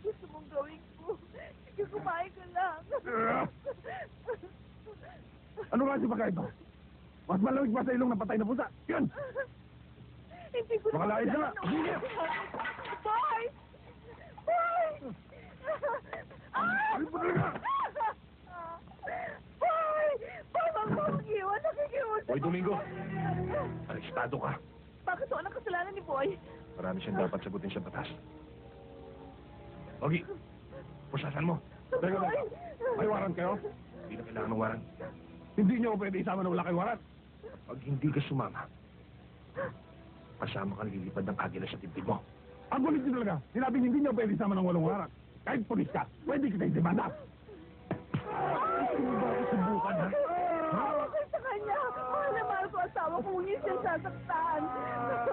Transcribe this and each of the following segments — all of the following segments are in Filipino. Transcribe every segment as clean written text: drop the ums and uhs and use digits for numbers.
gusto mong gawin ko? Sige, kumain ka lang. Ano nga si Pagkaiba? Mas malamig pa sa ilong ng patay na pusa. Yun! Hindi ko Makalait ka! Boy! Boy! Ano ba talaga? Boy! Boy, wag mo akong iwan. Nakikiusap Boy Domingo. ako. Arestado ka. Bakit to? Anong kasalanan ni Boy? Marami siyang dapat sagutin sa batas. Ogi, pusasan mo. Teka, Boy! may warrant kayo? Hindi na kailangan ng warrant. Hindi niyo pwede isama na wala kay warrant. Pag hindi ka sumama, kasama kang lilipad ng agila sa dibdib mo. Ang kulit niyo talaga. Sinabing hindi niyo pwede isama ng walang warrant. Kahit pulis ka, pwede kita itimanda. Hindi mo ba ako subukan, ha? Awa ko sa kanya. Mahal na mahal ko asawa ko. Hindi siya sasaktan.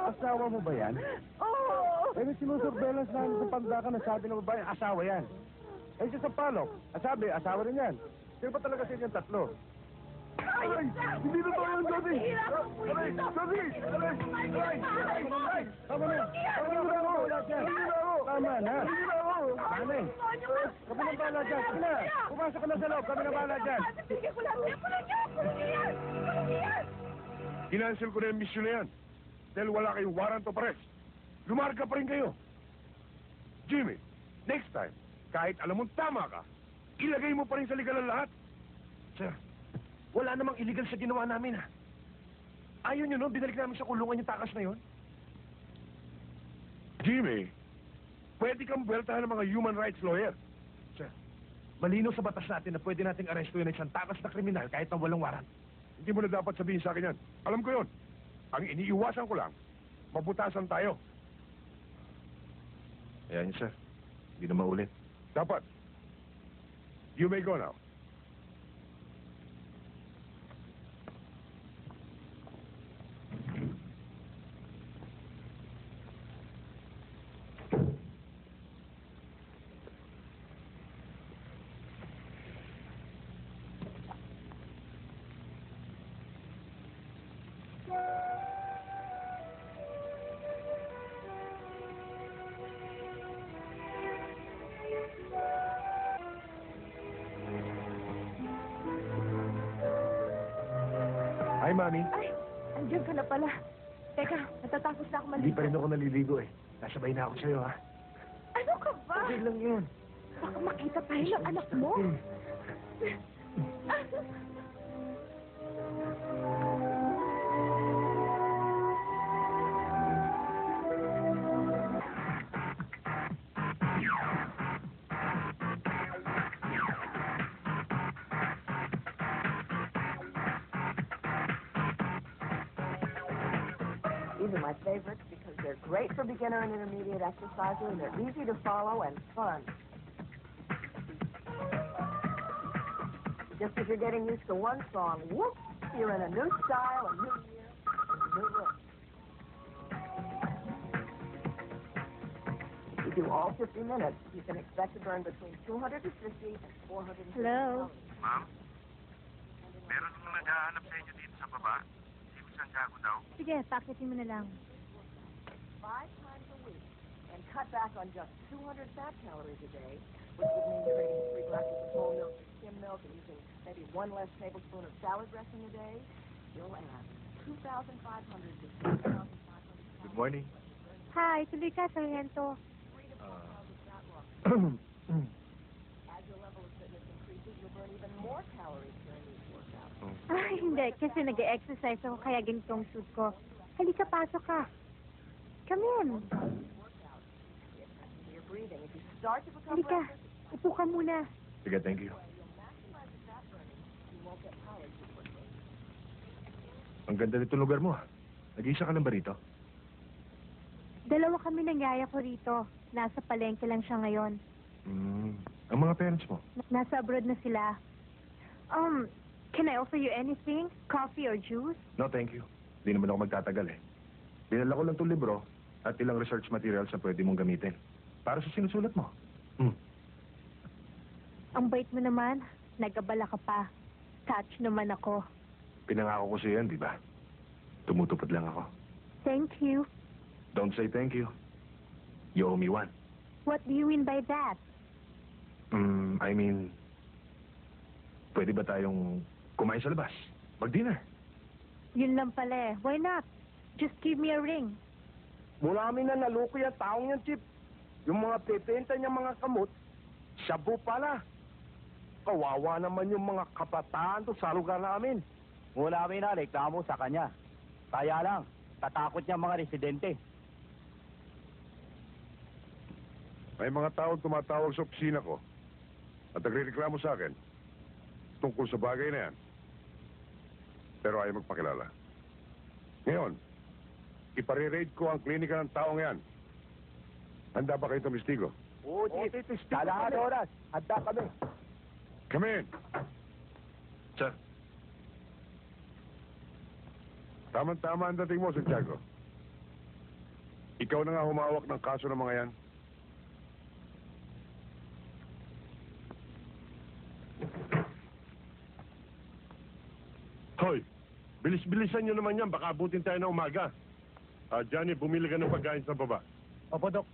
Asawa mo ba yan? Oo. Eh, may sinusurveillance namin sa pandakan na sabi ng babae, asawa yan. Eh, siya sa palok, sabi, asawa rin yan. Sino ba talaga sa inyong tatlo? Ay! Hindi na tayo, Josie! Aray! Josie! Aray! Aray! Aray! Tama na! Tama na ako! Tama na! Tama na! Kami na bahala dyan! Sige na! Pumasok ka na sa loob! Kami na bahala dyan! Bigyan ko lang. Pulang yan! Kinansel ko na yung mission na yan. Dahil wala kayong warrant of arrest. Lumarga pa rin kayo. Jimmy, next time, kahit alam mong tama ka, ilagay mo pa rin sa legal ang lahat. Sir, wala namang illegal sa ginawa namin, ha? Ayaw nyo, no? Binalik namin sa kulungan yung takas na yun. Jimmy, pwede kang buweltahan ng mga human rights lawyer. Sir, malinaw sa batas natin na pwede nating aresto yun ng isang takas na kriminal kahit na walang warrant. Hindi mo na dapat sabihin sa akin yan. Alam ko yun. Ang iniiwasan ko lang, mabutasan tayo. Ayan niyo, sir. Hindi na maulit. Dapat. You may go now. Hi, Mami. Ay, andyan ka na pala. Teka, natatapos na ako maligo. Hindi pa rin ako naliligo eh. Nasabay na ako sa'yo, ha? Ano ka ba? Okay lang yun. Baka makita tayo ng anak mo. These are my favorites because they're great for beginner and intermediate exercises, and they're easy to follow and fun. Just as you're getting used to one song, whoop, you're in a new style, a new year, and a new look. If you do all 50 minutes, you can expect to burn between 250 and 450 Hello? calories. Ma'am? Meron namang naghahanap sa inyo dito sa baba? Steve Santiago daw. Sige, pakitin mo na lang. 5 times a week and cut back on just 200 fat calories a day, which would mean drinking 3 glasses of whole milk or skim milk and using maybe 1 less tablespoon of salad dressing a day, you'll add 2,500 to 3,500 calories. Good morning. Hi, tuloy ka, Sargento. 3 to 4 pounds of fat loss. As your level of fitness increases, you'll burn even more calories during these workouts. Ay, hindi. Kasi nag-exercise ako kaya ganitong suit ko. Halika, pasok ka. Come in. Workout. Your breathing. If you start to become Halika. restless, Upo ka muna. Sige, thank you. you'll maximize the fat burning. You won't get tired too quickly. Ang ganda nito lugar mo, ha? Nag-iisa ka lang ba rito? Dalawa kami ng yaya ko rito. Nasa palengke lang siya ngayon. Ang mga parents mo? Nasa abroad na sila. Can I offer you anything? Coffee or juice? No, thank you. Hindi naman ako magtatagal, eh. Dinala ko lang itong libro at ilang research materials na pwede mong gamitin. Para sa sinusulat mo. Ang bait mo naman. Nag-abala ka pa. Touch naman ako. Pinangako ko sa'yo yan, di ba? Tumutupad lang ako. Thank you. Don't say thank you. You owe me one. What do you mean by that? I mean, pwede ba tayong kumain sa labas? Mag-dinner? Yun lang pala eh. Why not? Just give me a ring. Mula amin na naluko yung taong yan, Chip. Yung mga pepenta niyang mga kamot, shabu pala. Kawawa naman yung mga kabataan to sa lugar namin. Mula amin na, reklamo sa kanya. Kaya lang, tatakot niya mga residente. May mga taong tumatawag sa opisina ko at nagre-reklamo sa akin tungkol sa bagay na yan. Pero ayaw magpakilala. Ngayon, ipare-raid ko ang klinika ng taong yan. Handa ba kayo tumistigo? Oo, Chip. Kalahan oras. Handa kami. Come in. Sir. Tama-tama ang dating mo, Santiago. Ikaw na nga humawak ng kaso ng mga yan. Hoy, bilis-bilisan nyo naman yan. Baka abutin tayo ng umaga. Johnny, bumili ka ng pagkain sa baba. Opo, Dok.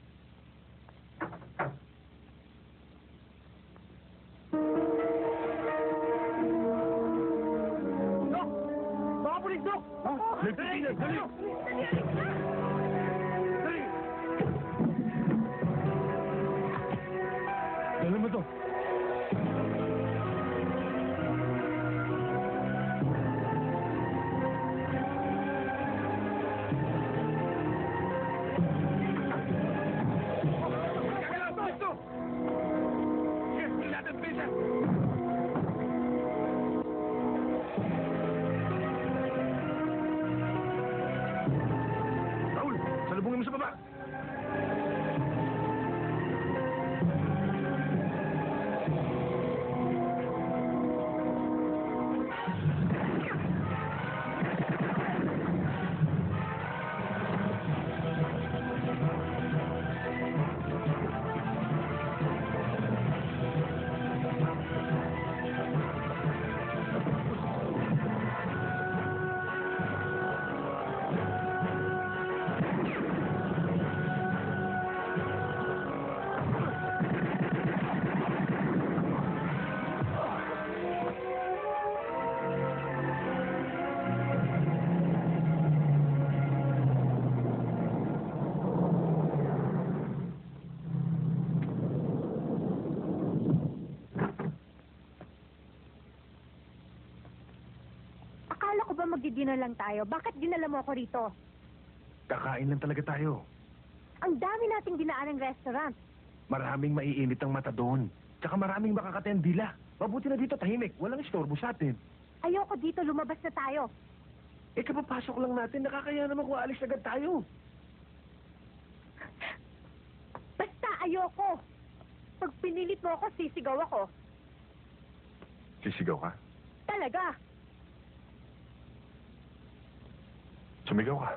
Dok! Mga pulis, Dok! Nagtitingin, dali! Dali! Dali mo to. Raul, salubungin mo sa baba. Akala ko ba magdi-dinner lang tayo? Bakit dinala mo ako rito? Kakain lang talaga tayo. Ang dami nating dinaan ng restaurant. Maraming maiinit ang mata doon. Tsaka maraming makakatayang dila. Mabuti na dito tahimik. Walang istorbo sa atin. Ayoko dito, lumabas na tayo. Eh, kapapasok lang natin. Nakakaya naman kung alis agad tayo. Basta ayoko. Pag pinilit mo ako, sisigaw ako. Sisigaw ka? Talaga. Sumigaw ka.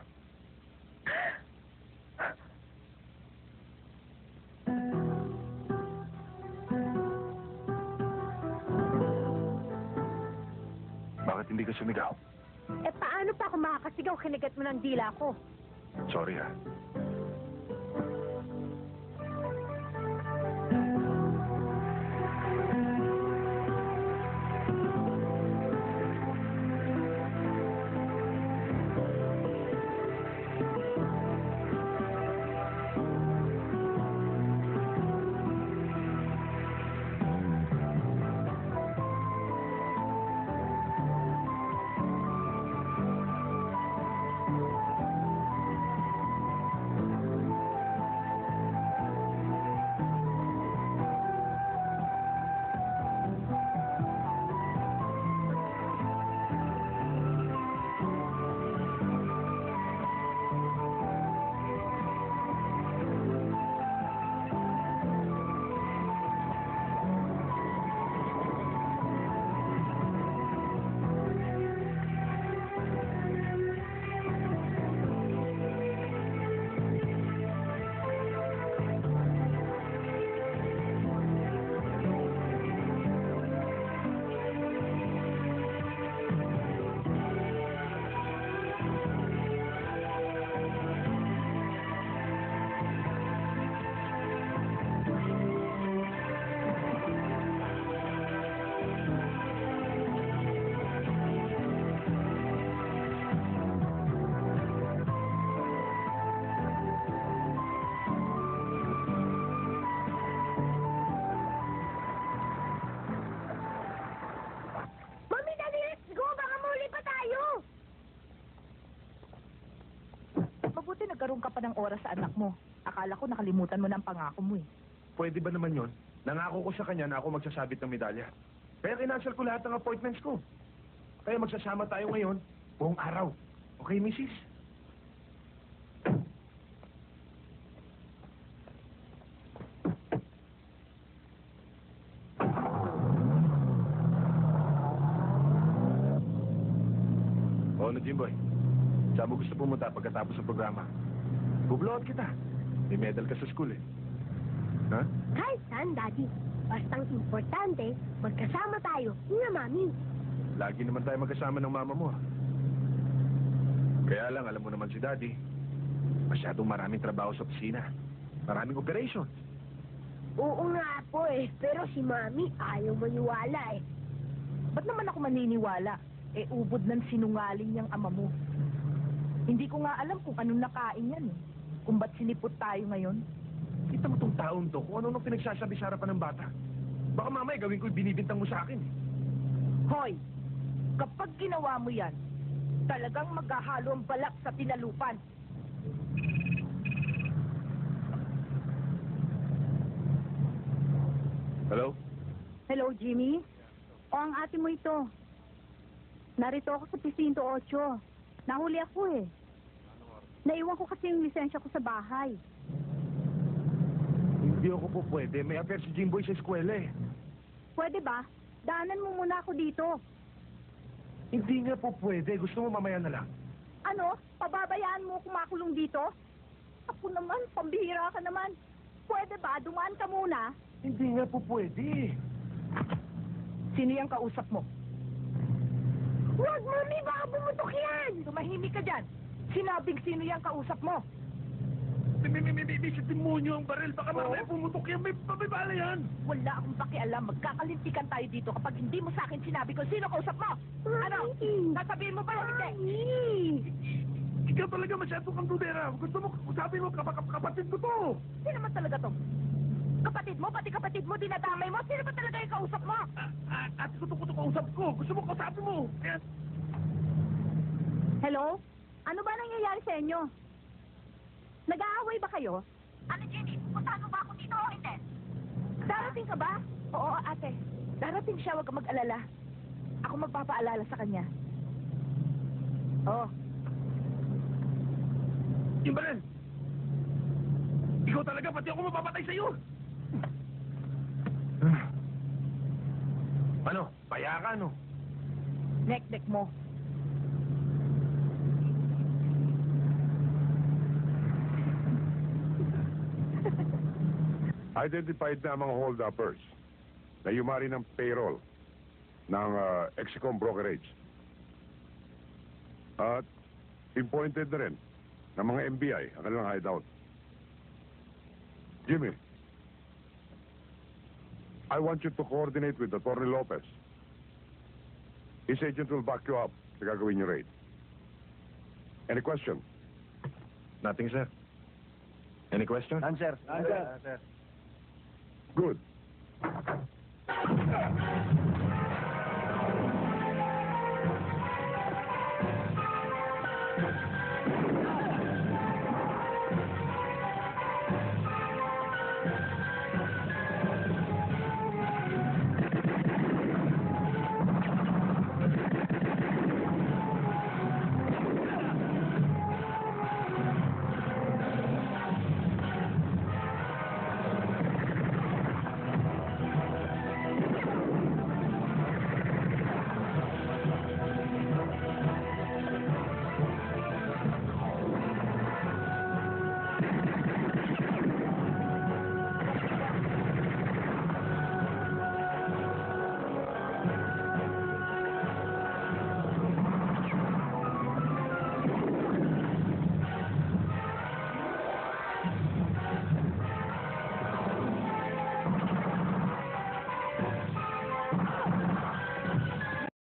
Bakit hindi ka sumigaw? Eh, paano pa ako makakasigaw? Kinagat mo ng dila ko. Sorry, ha. pa ng oras sa anak mo. Akala ko nakalimutan mo ng pangako mo eh. Pwede ba naman yon? Nangako ko sa kanya na ako magsasabit ng medalya. Kaya kinansel ko lahat ng appointments ko. Kaya magsasama tayo ngayon, buong araw. Okay, Mrs.? O ano, Jimboy? Saan mo gusto pumunta pagkatapos ng programa? Bubloat kita. May medal ka sa school eh. Ha? Kahit saan, Daddy. Bastang importante, magkasama tayo ni Mami. Lagi naman tayo magkasama ng mama mo. Kaya lang, alam mo naman si Daddy, masyadong maraming trabaho sa opisina. Maraming operations. Oo nga po eh, pero si Mami ayaw maniwala eh. Ba't naman ako maniniwala? Eh, ubod ng sinungaling niyang ama mo. Hindi ko nga alam kung anong nakain yan eh. Kung ba't sinipot tayo ngayon. Kita mo tong taon to, kung ano nung pinagsasabi sa harapan ng bata. Baka mamaya gawin ko yung binibintang mo sa akin. Hoy, kapag ginawa mo yan, talagang maghahalo ang balak sa tinalupan. Hello? Hello, Jimmy? O, ang ate mo ito. Narito ako sa Presinto 8. Nahuli ako eh. Naiwan ko kasi yung lisensya ko sa bahay. Hindi ako po pwede. May affair si Jimboy sa eskwela eh. Pwede ba? Daanan mo muna ako dito. Hindi nga po pwede. Gusto mo mamaya na lang. Ano? Pababayaan mo ako makulong dito? Ako naman, pambihira ka naman. Pwede ba? Dumaan ka muna. Hindi nga po pwede. Sino yung kausap mo? Huwag, Mami! Baka bumutok yan! Tumahimik ka dyan. Sinabing sino yung kausap mo. May sa demonyo ang baril. Baka mamaya pumutok yan. May bala yan. Wala akong pakialam. Magkakalintikan tayo dito kapag hindi mo sa akin sinabi kung sino kausap mo. Ano? Sasabihin mo ba o hindi? Ikaw talaga masyado kang dudera. Gusto mo, sabi mo, kapatid ko to. Sino man talaga to? Kapatid mo, pati kapatid mo, dinadamay mo. Sino ba talaga yung kausap mo? At gusto ko ito kausap ko. Gusto mo kausapin mo. Kaya... Hello? Ano ba nangyayari sa inyo? Nag-aaway ba kayo? Ano, Jenny? Puntahan mo ba ako dito o hindi? Darating ka ba? Oo, ate. Darating siya, huwag ka mag-alala. Ako magpapaalala sa kanya. Oo. Yung baril. Ikaw talaga, pati ako mapapatay sa'yo. Ano? Paya ka, no? Nek-nek mo. Identified na ang mga hold-uppers na yumari ng payroll ng Exicom Brokerage. At pinpointed na rin ng mga NBI ang kanilang hideout. Jimmy, I want you to coordinate with Atty. Lopez. His agent will back you up sa gagawin yung raid. Any question? Nothing, sir. Any question? Answer. Good.